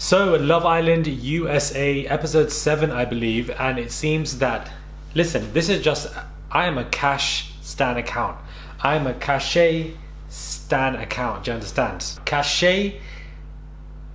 So, Love Island USA, episode 7, I believe, and it seems that, listen, this is just, I am a Cash Stan account. I am a Cashay Stan account, do you understand? Cashay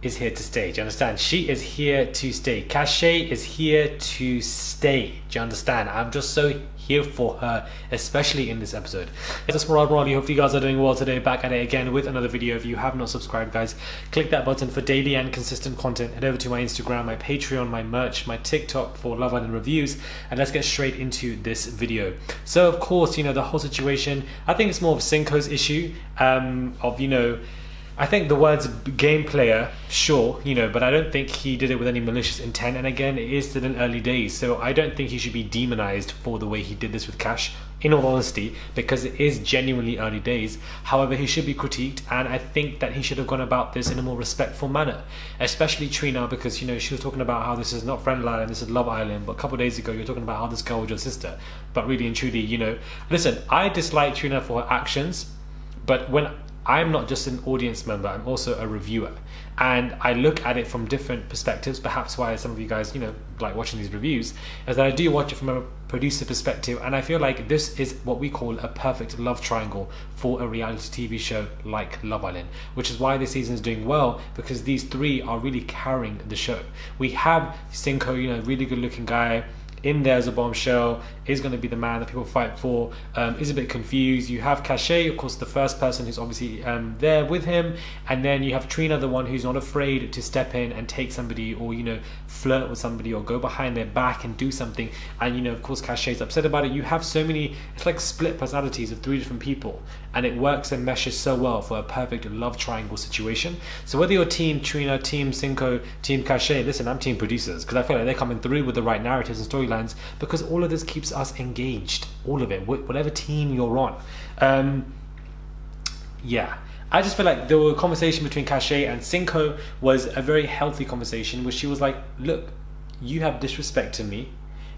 is here to stay, do you understand? She is here to stay. Cashay is here to stay, do you understand? I'm just so here for her, especially in this episode. It's Murad Morali. Hopefully you guys are doing well today. Back at it again with another video. If you have not subscribed, guys, click that button for daily and consistent content. Head over to my Instagram, my Patreon, my merch, my TikTok for Love Island reviews, and let's get straight into this video. So of course, the whole situation, I think it's more of Cinco's issue I think the words game player, sure, but I don't think he did it with any malicious intent. And again, it is still in early days, so I don't think he should be demonized for the way he did this with Cash, in all honesty, because it is genuinely early days. However, he should be critiqued, and I think that he should have gone about this in a more respectful manner, especially Trina, because she was talking about how this is not Friend Island, this is Love Island, but a couple of days ago you were talking about how this girl was your sister. But really and truly, listen, I dislike Trina for her actions, but when I'm not just an audience member, I'm also a reviewer, and I look at it from different perspectives. Perhaps why some of you guys like watching these reviews is that I do watch it from a producer perspective, and I feel like this is what we call a perfect love triangle for a reality TV show like Love Island, which is why this season is doing well, because these three are really carrying the show. We have Cinco, really good looking guy in there as a bombshell, is going to be the man that people fight for, is a bit confused. You have Cashay, of course, the first person who's obviously there with him, and then you have Trina, the one who's not afraid to step in and take somebody, or flirt with somebody, or go behind their back and do something, and of course Cashay's upset about it. You have so many, it's like split personalities of three different people, and it works and meshes so well for a perfect love triangle situation. So whether you're team Trina, team Cinco, team Cashay, listen, I'm team producers, because I feel like they're coming through with the right narratives and storylines, because all of this keeps us engaged, all of it, whatever team you're on. I just feel like the conversation between Cashay and Cinco was a very healthy conversation, where she was like, look, you have disrespected me,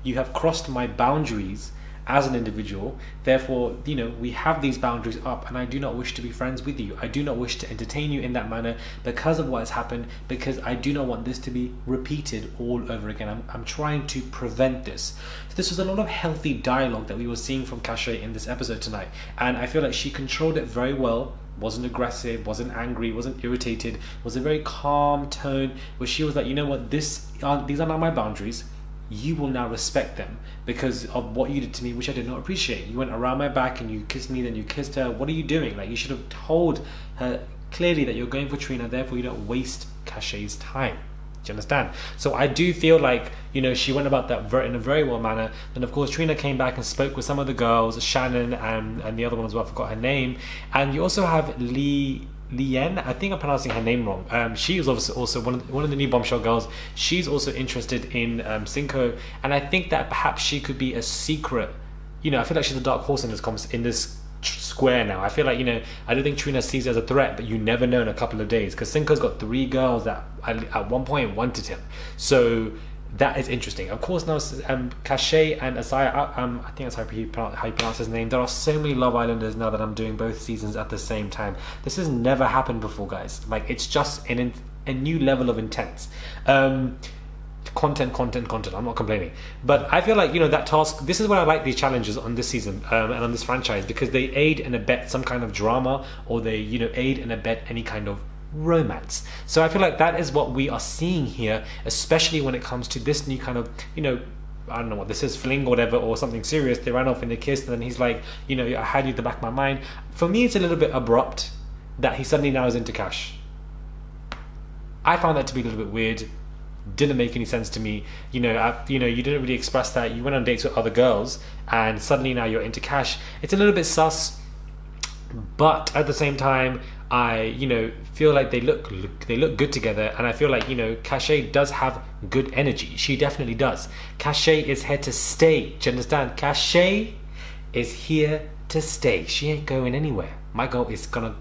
you have crossed my boundaries as an individual, therefore we have these boundaries up, and I do not wish to be friends with you. I do not wish to entertain you in that manner because of what has happened, because I do not want this to be repeated all over again. I'm trying to prevent this. So this was a lot of healthy dialogue that we were seeing from Cashay in this episode tonight, and I feel like she controlled it very well. Wasn't aggressive, wasn't angry, wasn't irritated, was a very calm tone where she was like, you know what, these are not my boundaries. You will now respect them because of what you did to me, which I did not appreciate. You went around my back and you kissed me, then you kissed her. What are you doing? Like, you should have told her clearly that you're going for Trina, therefore you don't waste Cashay's time. Do you understand? So I do feel like, she went about that in a very well manner. Then of course Trina came back and spoke with some of the girls, Shannon and the other one as well, I forgot her name. And you also have Lien, I think I'm pronouncing her name wrong. She is obviously also one of the new bombshell girls. She's also interested in Cinco, and I think that perhaps she could be a secret. I feel like she's a dark horse in this square now. I feel like I don't think Trina sees it as a threat, but you never know in a couple of days, because Cinco's got 3 girls that at one point wanted him. So that is interesting. Of course, now Cashay and Asaya, I think that's how you pronounce his name. There are so many Love Islanders now that I'm doing both seasons at the same time. This has never happened before, guys. Like, it's just a new level of intense. Content. I'm not complaining, but I feel like that task. This is why I like these challenges on this season and on this franchise, because they aid and abet some kind of drama, or they aid and abet any kind of romance. So I feel like that is what we are seeing here, especially when it comes to this new kind of I don't know what this is, fling or whatever, or something serious. They ran off and they kissed, and then he's like, I had you at the back of my mind. For me, it's a little bit abrupt that he suddenly now is into Cash. I found that to be a little bit weird. Didn't make any sense to me. You didn't really express that. You went on dates with other girls, and suddenly now you're into Cash. It's a little bit sus, but at the same time, I feel like they look good together, and I feel like Cashay does have good energy. She definitely does. Cashay is here to stay. Do you understand? Cashay is here to stay. She ain't going anywhere. My girl is gonna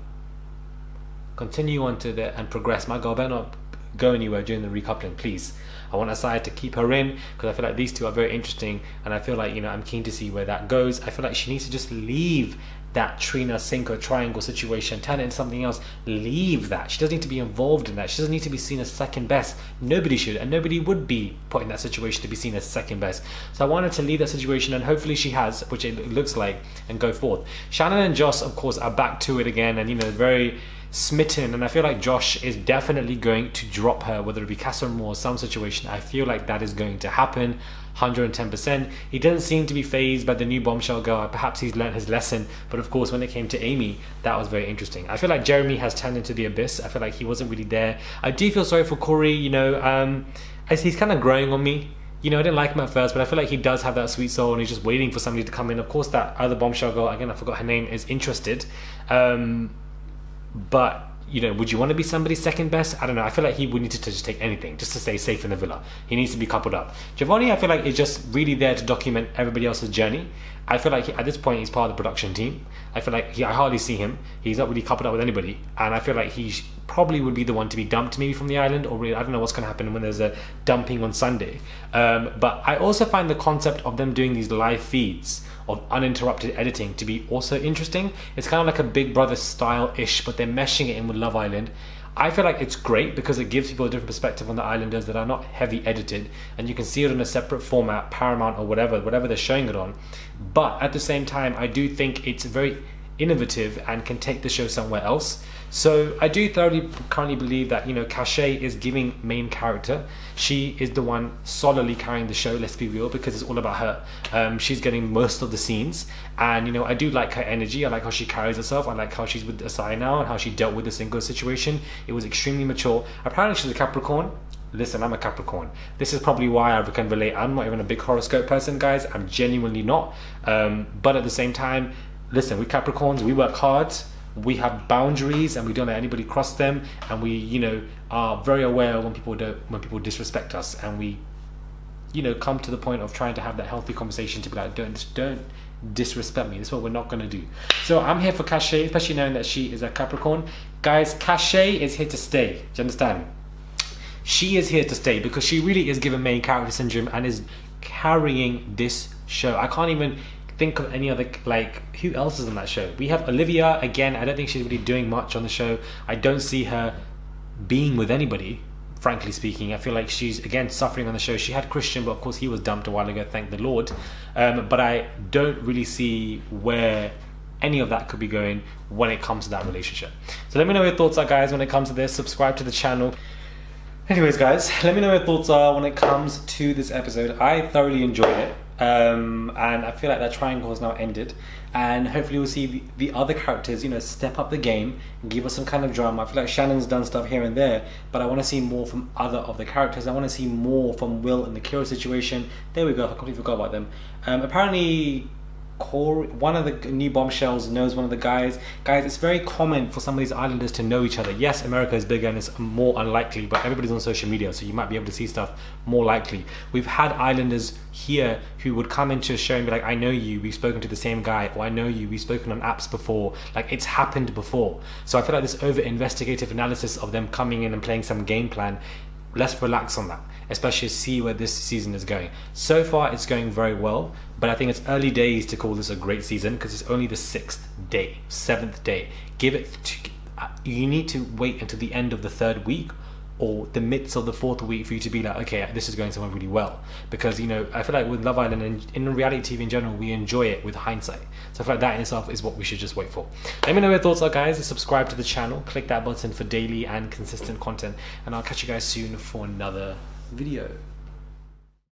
continue on to and progress. My girl better not go anywhere during the recoupling, please. I want Asaya to keep her in because I feel like these two are very interesting, and I feel like, you know, I'm keen to see where that goes. I feel like she needs to just leave that Trina Cinco triangle situation, turn it into something else. Leave that. She doesn't need to be involved in that. She doesn't need to be seen as second best. Nobody should, and nobody would be put in that situation to be seen as second best. So I wanted to leave that situation, and hopefully she has, which it looks like, and go forth. Shannon and Josh, of course, are back to it again, and, you know, very smitten, and I feel like Josh is definitely going to drop her, whether it be Casa Amor or some situation. I feel like that is going to happen 110%. He doesn't seem to be fazed by the new bombshell girl. Perhaps he's learned his lesson, but of course when it came to Amy, that was very interesting. I feel like Jeremy has turned into the abyss. I feel like he wasn't really there. I do feel sorry for Corey, you know, he's kind of growing on me. You know, I didn't like him at first, but I feel like he does have that sweet soul, and he's just waiting for somebody to come in. Of course, that other bombshell girl, again, I forgot her name, is interested. But, you know, would you want to be somebody's second best? I don't know. I feel like he would need to just take anything just to stay safe in the villa. He needs to be coupled up. Giovanni, I feel like, is just really there to document everybody else's journey. I feel like at this point he's part of the production team. I feel like I hardly see him. He's not really coupled up with anybody, and I feel like he probably would be the one to be dumped maybe from the island, or really, I don't know what's going to happen when there's a dumping on Sunday. But I also find the concept of them doing these live feeds of uninterrupted editing to be also interesting. It's kind of like a Big Brother style-ish, but they're meshing it in with Love Island. I feel like it's great because it gives people a different perspective on the islanders that are not heavy edited, and you can see it in a separate format, Paramount or whatever they're showing it on. But at the same time, I do think it's very innovative and can take the show somewhere else. So I do thoroughly currently believe that, you know, Cashay is giving main character. She is the one solidly carrying the show, let's be real, because it's all about her. She's getting most of the scenes, and, you know, I do like her energy. I like how she carries herself. I like how she's with Asai now and how she dealt with the Cinco situation. It was extremely mature. Apparently she's a Capricorn. Listen, I'm a Capricorn. This is probably why I can relate. I'm not even a big horoscope person, guys. I'm genuinely not. But at the same time, listen, we Capricorns, we work hard. We have boundaries, and we don't let anybody cross them, and we, you know, are very aware when people disrespect us, and we, you know, come to the point of trying to have that healthy conversation to be like, don't disrespect me. That's what we're not going to do. So I'm here for Cashay, especially knowing that she is a Capricorn. Guys, Cashay is here to stay. Do you understand? She is here to stay because she really is given main character syndrome and is carrying this show. I can't even think of any other, like, who else is on that show? We have Olivia. Again, I don't think she's really doing much on the show. I don't see her being with anybody, frankly speaking. I feel like she's, again, suffering on the show. She had Christian, but of course he was dumped a while ago, thank the Lord. But I don't really see where any of that could be going when it comes to that relationship. So let me know what your thoughts are, guys, when it comes to this. Subscribe to the channel. Anyways, guys, let me know what your thoughts are when it comes to this episode. I thoroughly enjoyed it. And I feel like that triangle has now ended, and hopefully we'll see the other characters, you know, step up the game and give us some kind of drama. I feel like Shannon's done stuff here and there, but I want to see more from other of the characters. I want to see more from Will and the Kira situation. There we go, I completely forgot about them. Apparently Corey, one of the new bombshells, knows one of the guys. Guys, it's very common for some of these islanders to know each other. Yes, America is bigger and it's more unlikely, but everybody's on social media, so you might be able to see stuff more likely. We've had islanders here who would come into a show and be like, I know you, we've spoken to the same guy, or I know you, we've spoken on apps before. Like, it's happened before. So I feel like this over-investigative analysis of them coming in and playing some game plan, let's relax on that, especially see where this season is going. So far it's going very well, but I think it's early days to call this a great season because it's only the 7th day. You need to wait until the end of the 3rd week or the midst of the 4th week for you to be like, okay, this is going somewhere really well. Because, you know, I feel like with Love Island and in reality TV in general, we enjoy it with hindsight. So I feel like that in itself is what we should just wait for. Let me know your thoughts are, guys. Subscribe to the channel, click that button for daily and consistent content, and I'll catch you guys soon for another video.